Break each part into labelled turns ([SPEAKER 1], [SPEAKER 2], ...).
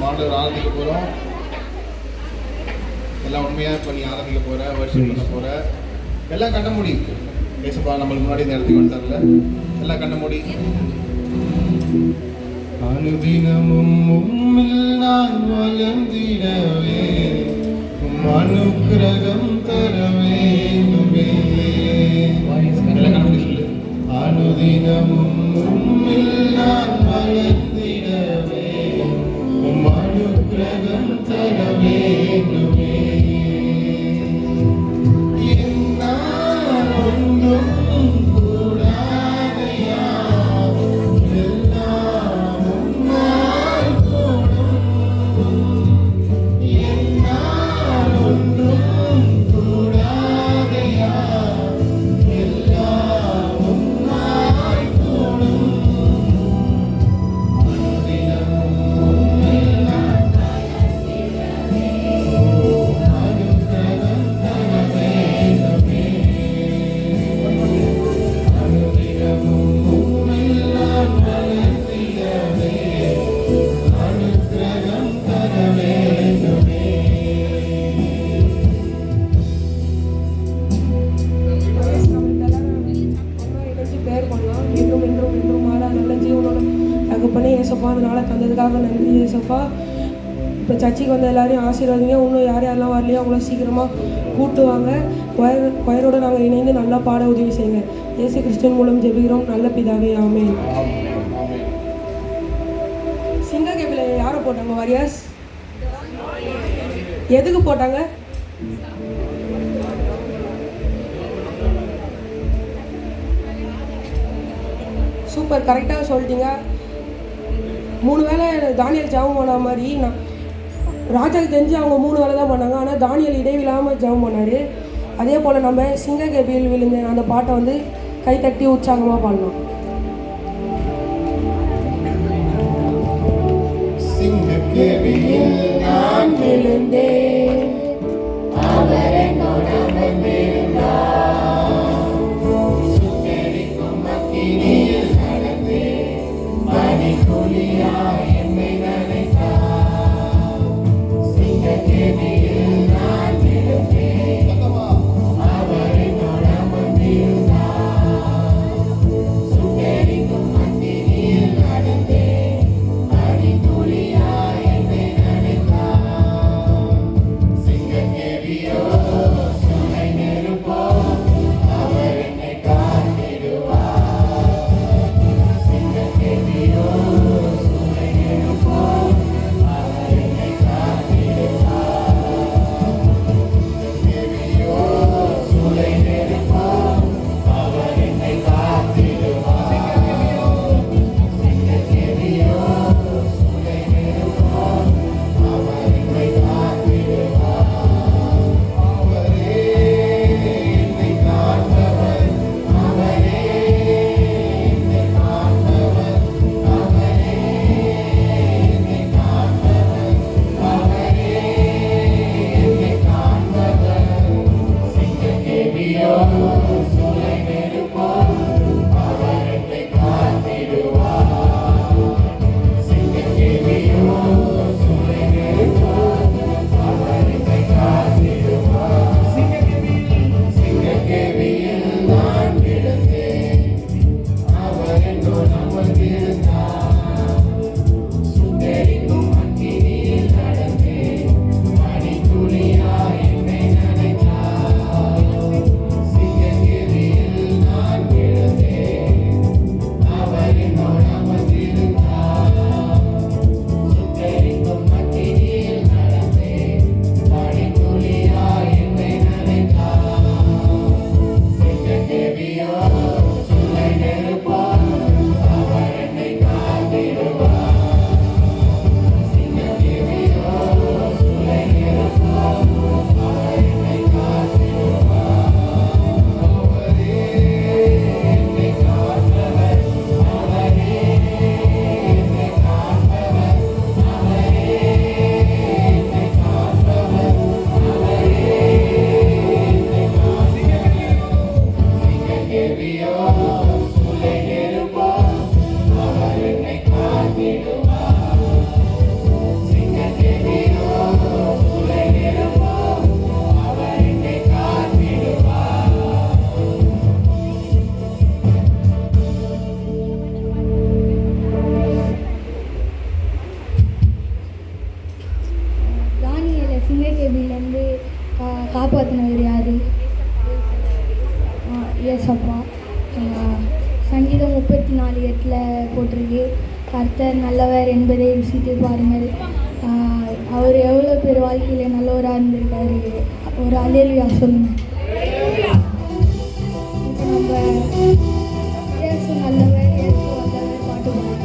[SPEAKER 1] ஆண்டவர் ஆராதிக்க போகிறோம். எல்லாம் உண்மையாக இப்போ நீ ஆராதிக்க போகிற, வர்ஷிப் பண்ண போகிற. எல்லாம் கண்ண மூடி. ஏசப்பா நம்மளுக்கு முன்னாடி இந்த இடத்துக்கு வந்துட்டார்ல, எல்லாம் கண்ண மூடி. அனுதினமும் உம்மில் நான் வளர்ந்திடவே அனுக்கிரகம் தர வேண்டுமே. எல்லாம் கண்ண மூடி சொல்லு. அனுதினமும் உம்மில் நான் வளர்ந்திடவே அனுக்கிரகம் தர வேண்டுமே.
[SPEAKER 2] அதனால் தந்ததுக்காக நன்றி ஏசப்பா. இப்போ சர்ச்சைக்கு வந்த எல்லாரையும் ஆசீர்வாதிங்க. இன்னும் யார் யாரெல்லாம் வரலையோ அவங்கள சீக்கிரமாக கூட்டுவாங்க. கொயரோடு நாங்கள் இணைந்து நல்லா பாட உதவி செய்யுங்க. இயேசு கிறிஸ்துவின் மூலம் ஜெபிக்கிறோம் நல்ல பிதாவே, ஆமென். சிங்க கேபிள் யாரை போட்டாங்க? வாரியாஸ் எதுக்கு போட்டாங்க? சூப்பர், கரெக்டாக சொல்லிட்டீங்க. 3 வேளை தானியல் ஜெபம் பண்ண மாதிரி ராஜாவுக்கு தெரிஞ்சு அவங்க 3 வேளை தான் பண்ணாங்க. ஆனால் தானியல் இடைவில்லாமல் ஜெபம் பண்ணார். அதே போல் நம்ம சிங்க கேபியில் விழுந்த அந்த பாட்டை வந்து கைத்தட்டி உற்சாகமாக பாடலாம்.
[SPEAKER 1] சிங்க கேபியில் நான் விழுந்தேன், அவர் என்னோட வந்திருந்தார். சுட்டெரிக்கும் அக்கினியில் நடந்தேன், பனித்துளியாய் என்னை நனைத்தார். சிங்க கேபியில் நான் விழுந்தேன், அவர் என்னோட வந்திருந்தார். சுட்டெரிக்கும் அக்கினியில் நடந்தேன், பனித்துளியாய் என்னை நனைத்தார்.
[SPEAKER 3] காப்பாற்றினவர் யார்? ஏசப்பா. சங்கீதம் 34:8 போட்டிருக்கு, கர்த்தர் நல்லவர் என்பதை ருசித்து பாருங்கள். அவர் எவ்வளோ பேர் வாழ்க்கையில் நல்லவராக இருந்திருக்காரு. ஒரு அல்லேலூயா சொல்லுங்கள். இப்போ நம்ம இயேசு நல்லவர், இயேசு வல்லவர் பாட்டு பாடுறோம்.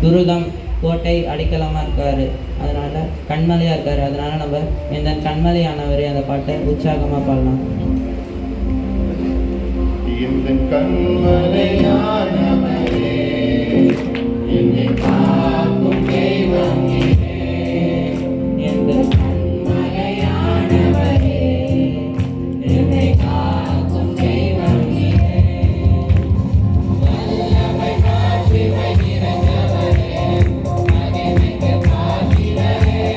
[SPEAKER 4] துருகம் கோட்டை அடிக்கலமாக இருக்கார், அதனால் கண்மலையாக இருக்கார். அதனால் நம்ம இந்த கண்மலையானவர் அந்த பாட்டை உற்சாகமாக பாடலாம்.
[SPEAKER 1] என்னை காக்கும் தெய்வம் நீரே,
[SPEAKER 4] எங்கள்
[SPEAKER 1] கண்மலையானவரே, என்னை காக்கும் தெய்வம் நீரே, வல்லமை மாற்றிவை நிறைந்தவரே, மகிமைக்கு பாத்திரரே,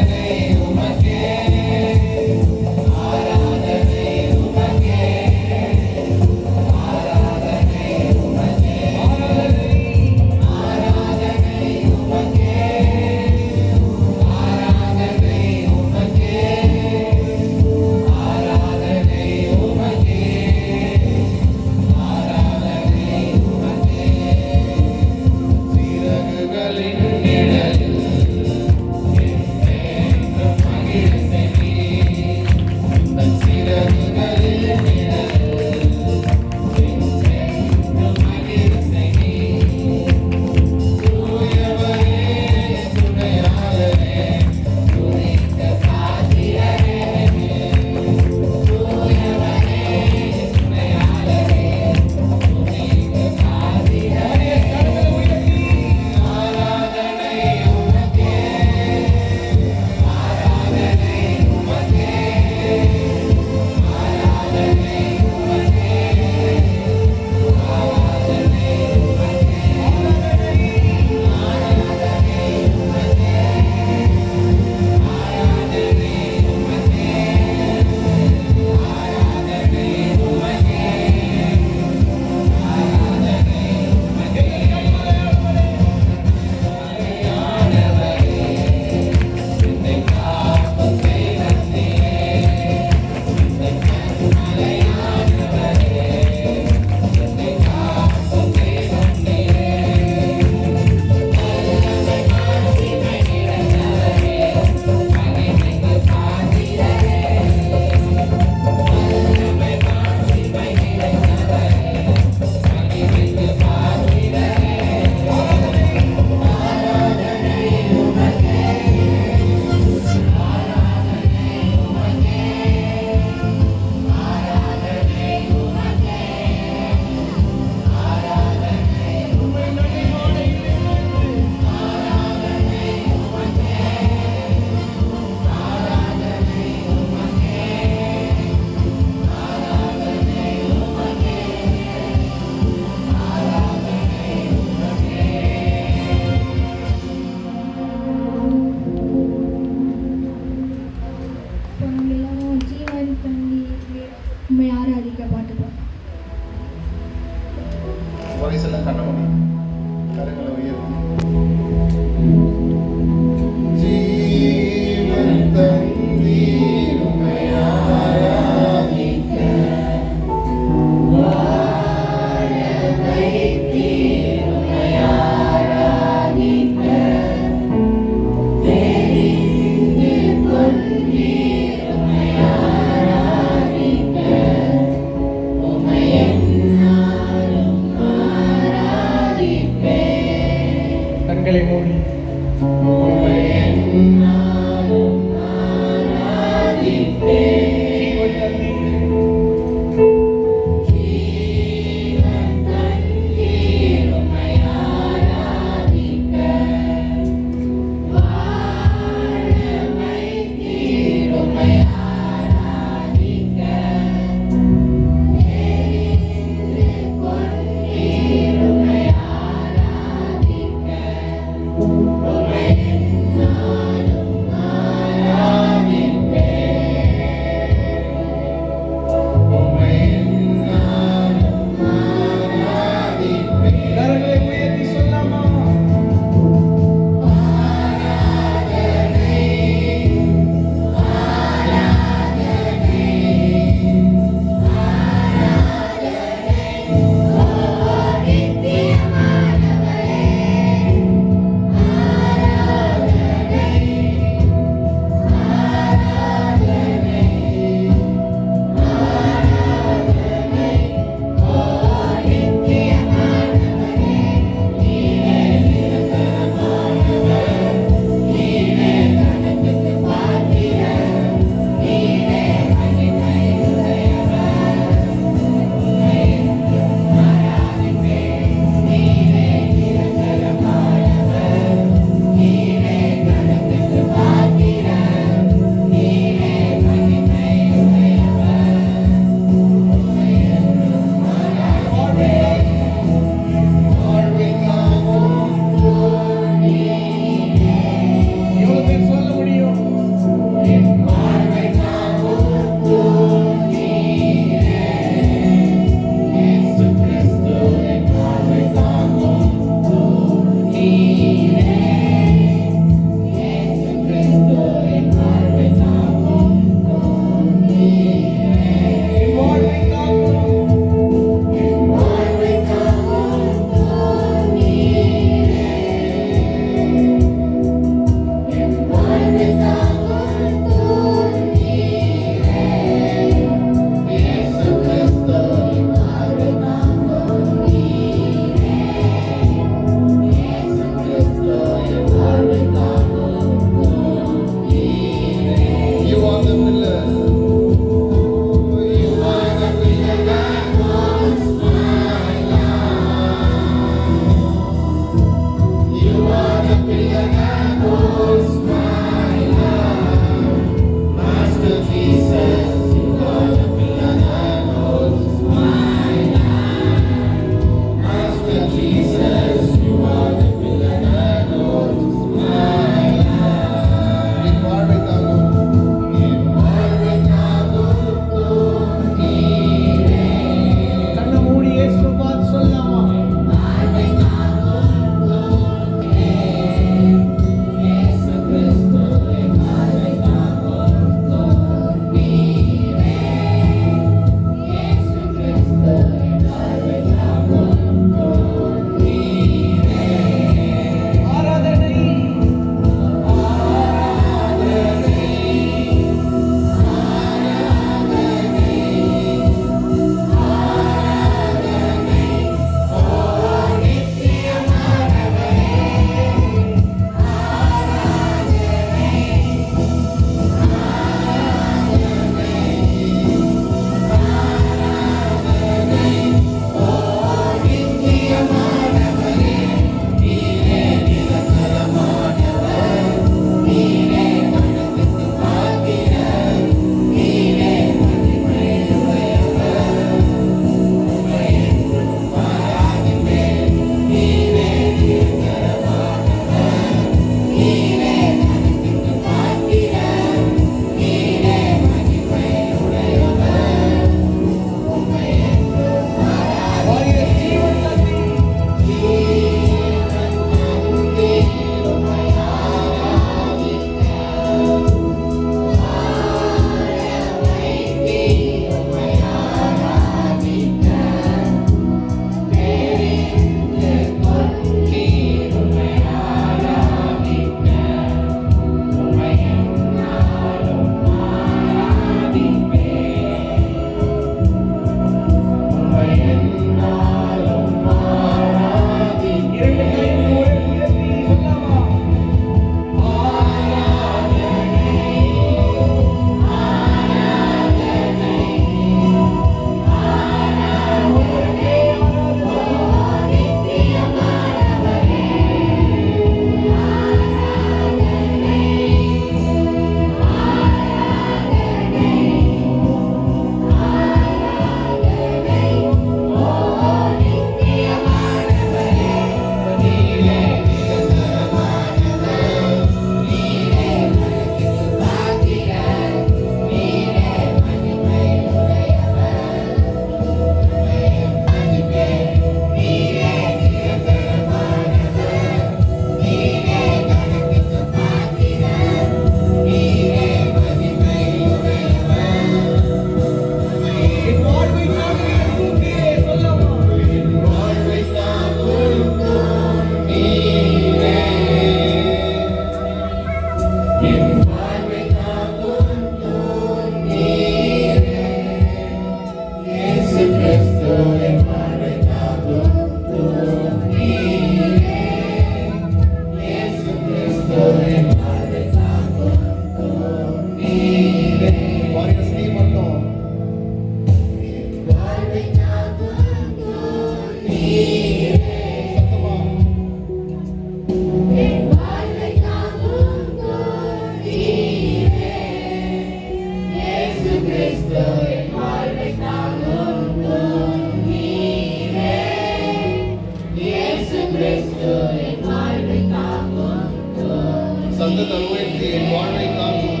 [SPEAKER 1] சத்தத்தை உயர்த்தி என் வாழ்வை தாங்கும்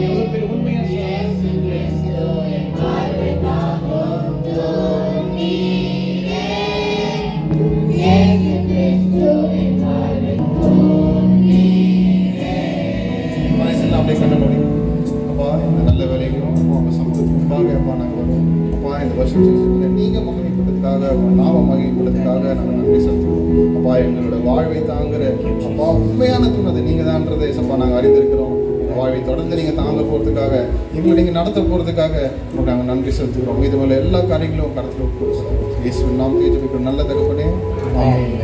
[SPEAKER 1] எவ்வளவு பேர் உண்மையா மனசெல்லாம் அப்படியே கண்ண முடியும். அப்பா இந்த நல்ல வேலைகளும் அவங்க சமூகத்துக்காக அப்பா நாங்கள் வரோம். அப்பா இந்த வருஷத்துல நீங்கள் மகிமைப்படுறதுக்காக நாம மகிமைப்படுறதுக்காக நாங்கள் நன்றி செலுத்துவோம். அப்பா எங்களோட வாழ்வை தாங்குற அப்பா உண்மையான துணை நீங்கள் தான்றதை அப்பா நாங்கள் அறிந்திருக்கிறோம். இந்த வாழ்வை தொடர்ந்து நீங்கள் தாங்க போகிறதுக்காக எங்களை நீங்கள் நடத்த போகிறதுக்காக உங்களுக்கு நாங்கள் நன்றி செலுத்துகிறோம். இது போல எல்லா காரியங்களும் கடத்தில் கொடுக்கிறோம். இயேசுவின் நாமத்தில் ஜெபிக்கிறோம் நல்ல தகப்பனே. ஆமென்.